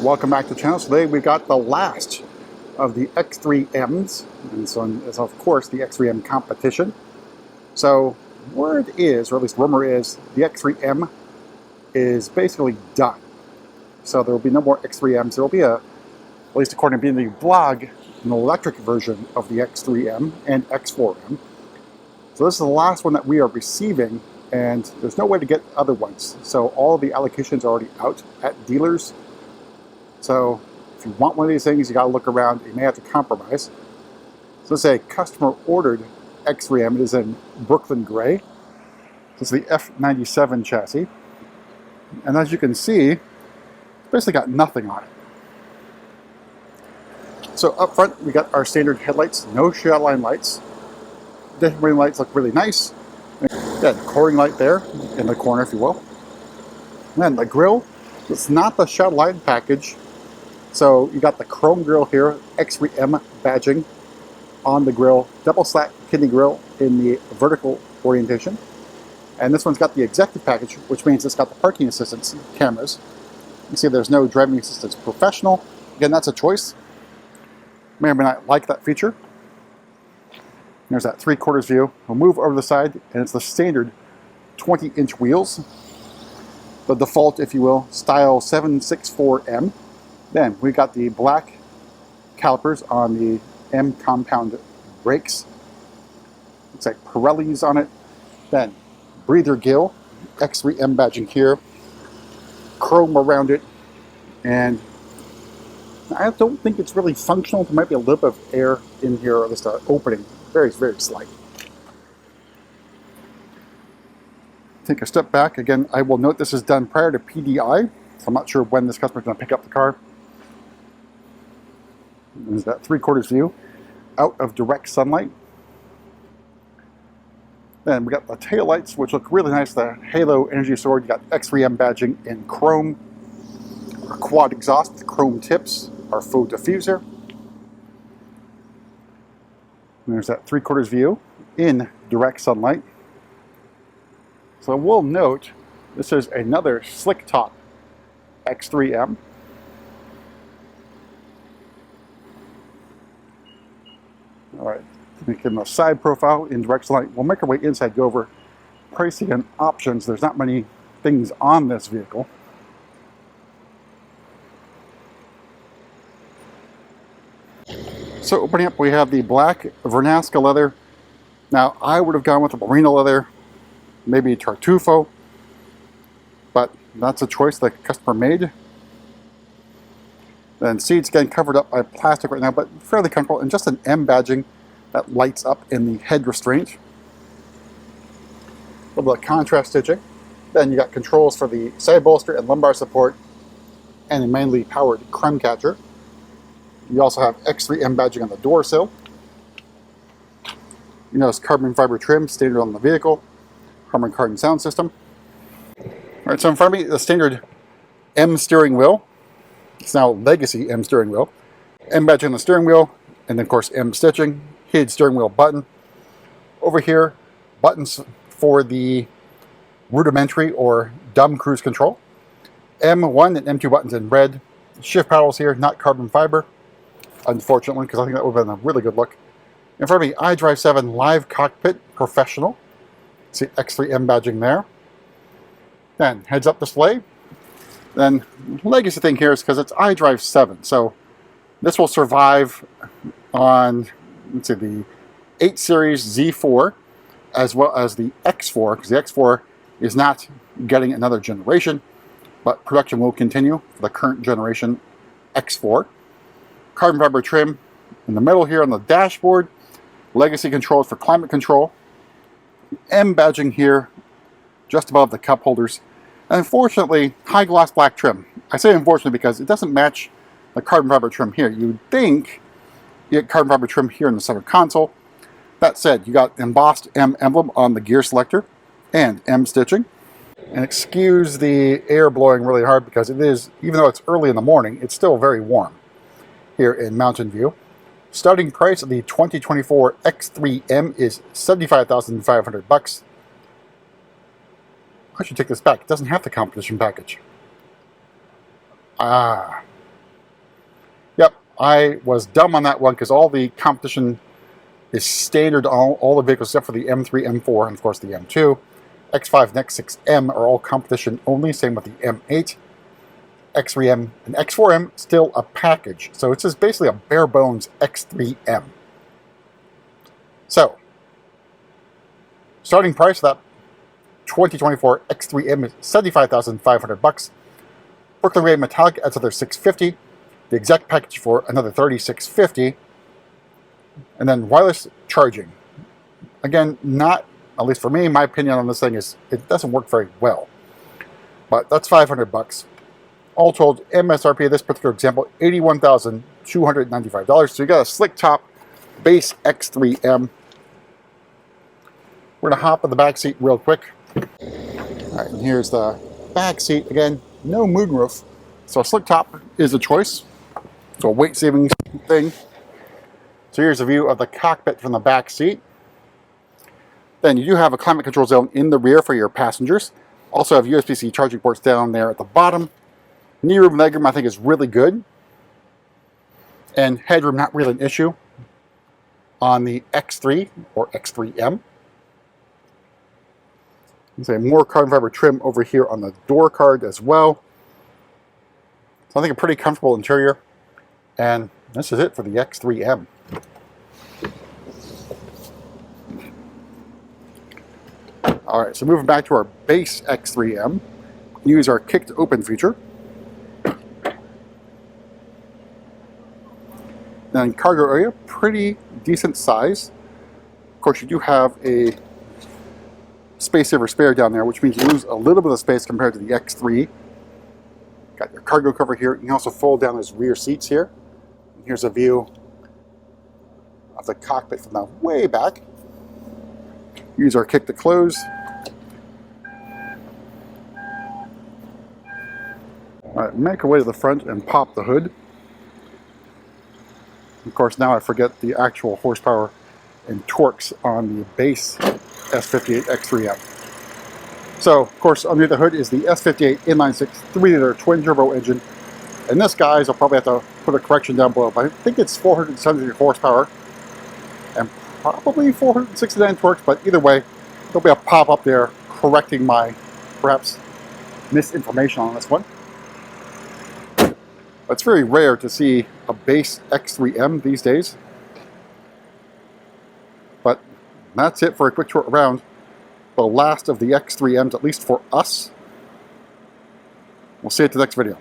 welcome back to the channel. Today we've got the last of the X3Ms, and so is of course the X3M competition. So word is, or at least rumor is, the X3M is basically done. So there will be no more X3Ms. There will be at least according to the blog, an electric version of the X3M and X4M. So this is the last one that we are receiving, and there's no way to get other ones. So all the allocations are already out at dealers. So if you want one of these things, you got to look around. You may have to compromise. So let's say a customer ordered X3M. It is in Brooklyn Gray. This is the F97 chassis. And as you can see, it's basically got nothing on it. So up front, we got our standard headlights, no shadow line lights. Dashboard lights look really nice. Got a coloring light there in the corner, if you will. And then the grille, it's not the shadow line package. So you got the chrome grille here, X3M badging on the grille, double slat kidney grille in the vertical orientation. And this one's got the executive package, which means it's got the parking assistance cameras. You can see there's no driving assistance professional. Again, that's a choice. May or may not like that feature. There's that 3/4 view. We'll move over the side, and it's the standard 20-inch wheels. The default, if you will, style 764M. Then we got the black calipers on the M compound brakes. Looks like Pirelli's on it. Then breather gill, X3M badging here, chrome around it, and I don't think it's really functional. There might be a little bit of air in here, or at least an opening, very, very slight. Take a step back. Again, I will note this is done prior to PDI, so I'm not sure when this customer is going to pick up the car. There's that 3/4 view out of direct sunlight. Then we got the tail lights, which look really nice. The Halo Energy Sword. You got X3M badging in chrome. Our quad exhaust with chrome tips. Our faux diffuser. And there's that 3/4 view in direct sunlight. So we'll note this is another slick top X3M. All right, make him a side profile in direct sunlight. We'll make our way inside, go over pricing and options. There's not many things on this vehicle. So opening up, we have the black Vernasca leather. Now, I would have gone with the merino leather, maybe Tartufo, but that's a choice the customer made. Then seats again covered up by plastic right now, but fairly comfortable, and just an M badging that lights up in the head restraint. A little bit of contrast stitching. Then you got controls for the side bolster and lumbar support, and a manually powered crumb catcher. You also have X3M badging on the door sill. You notice carbon fiber trim standard on the vehicle. Harman Kardon sound system. All right, so in front of me, the standard M steering wheel. It's now Legacy M steering wheel. M badge on the steering wheel, and then of course M stitching. Heated steering wheel button. Over here, buttons for the rudimentary or dumb cruise control. M1 and M2 buttons in red. Shift paddles here, not carbon fiber, unfortunately, because I think that would have been a really good look. In front of me, iDrive 7 Live Cockpit Professional. See X3M badging there. Then heads-up display. Then legacy thing here is because it's iDrive 7, so this will survive on, let's see, the 8 Series Z4 as well as the X4, because the X4 is not getting another generation, but production will continue for the current generation X4. Carbon fiber trim in the middle here on the dashboard. Legacy controls for climate control. M badging here just above the cup holders. And unfortunately, high gloss black trim. I say unfortunately because it doesn't match the carbon fiber trim here. You'd think you get carbon fiber trim here in the center console. That said, you got embossed M emblem on the gear selector and M stitching. And excuse the air blowing really hard because it is, even though it's early in the morning, it's still very warm here in Mountain View. Starting price of the 2024 X3M is $75,500. I should take this back. It doesn't have the competition package. I was dumb on that one because all the competition is standard on all the vehicles except for the M3, M4, and of course the M2. X5 and X6M are all competition only, same with the M8. X3M and X4M still a package, so it's just basically a bare bones X3M. So, starting price of that 2024 X3M is $75,500. Brooklyn Gray Metallic adds another $650. The exec package for another $36.50. And then wireless charging. Again, not, at least for me, my opinion on this thing is it doesn't work very well. But that's $500. All told, MSRP of this particular example, $81,295. So you got a slick top base X3M. We're going to hop in the back seat real quick. All right, and here's the back seat. Again, no moonroof. So a slick top is a choice. So a weight saving thing. So here's a view of the cockpit from the back seat. Then you do have a climate control zone in the rear for your passengers. Also have USB-C charging ports down there at the bottom. Knee room and legroom I think is really good. And headroom not really an issue on the X3 or X3M. You say more carbon fiber trim over here on the door card as well. So I think a pretty comfortable interior. And this is it for the X3M. All right, so moving back to our base X3M, use our kick to open feature. Then cargo area, pretty decent size. Of course, you do have a space saver spare down there, which means you lose a little bit of space compared to the X3. Got your cargo cover here. You can also fold down those rear seats here. And here's a view of the cockpit from the way back. Use our kick to close. All right, make our way to the front and pop the hood. Of course, now I forget the actual horsepower and torques on the base S58 X3M. So, of course, under the hood is the S58 inline-6 3-liter twin-turbo engine. And this, guys, I'll probably have to put a correction down below, but I think it's 473 horsepower and probably 469 torques, but either way, there'll be a pop-up there correcting my, perhaps, misinformation on this one. It's very rare to see a base X3M these days. But that's it for a quick tour around the last of the X3Ms, at least for us. We'll see you at the next video.